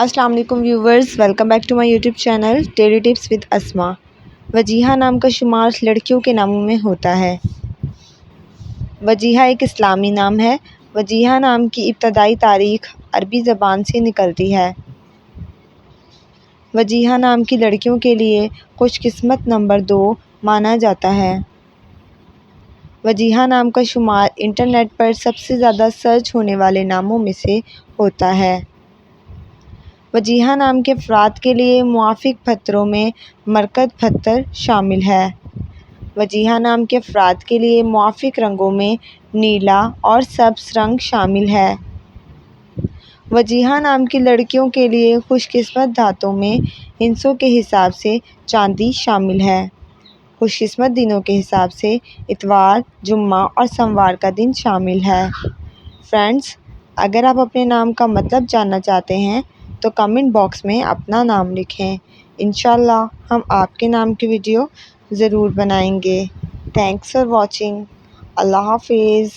السلام علیکم viewers, welcome back to my YouTube channel daily tips with Asma. Wajiha نام کا شمار لڑکیوں کے ناموں میں ہوتا ہے۔ وجیہہ ایک اسلامی نام ہے۔ وجیہہ نام کی ابتدائی تاریخ عربی زبان سے نکلتی ہے۔ وجیہہ نام کی لڑکیوں کے لیے خوش قسمت نمبر 2 مانا جاتا ہے۔ وجیہہ نام کا شمار انٹرنیٹ پر سب سے زیادہ سرچ ہونے والے ناموں میں سے ہوتا ہے۔ وجیہہ نام کے افراد کے لیے موافق پتھروں میں مرکز پتھر شامل ہے۔ وجیہہ نام کے افراد کے لیے موافق رنگوں میں نیلا اور سبز رنگ شامل ہے۔ وجیہہ نام کی لڑکیوں کے لیے خوش قسمت دھاتوں میں ہندسوں کے حساب سے چاندی شامل ہے۔ خوش قسمت دنوں کے حساب سے اتوار، جمعہ اور سوموار کا دن شامل ہے۔ فرینڈز، اگر آپ اپنے نام کا مطلب جاننا چاہتے ہیں تو کمنٹ باکس میں اپنا نام لکھیں۔ انشاءاللہ ہم آپ کے نام کی ویڈیو ضرور بنائیں گے۔ Thanks for watching. اللہ حافظ۔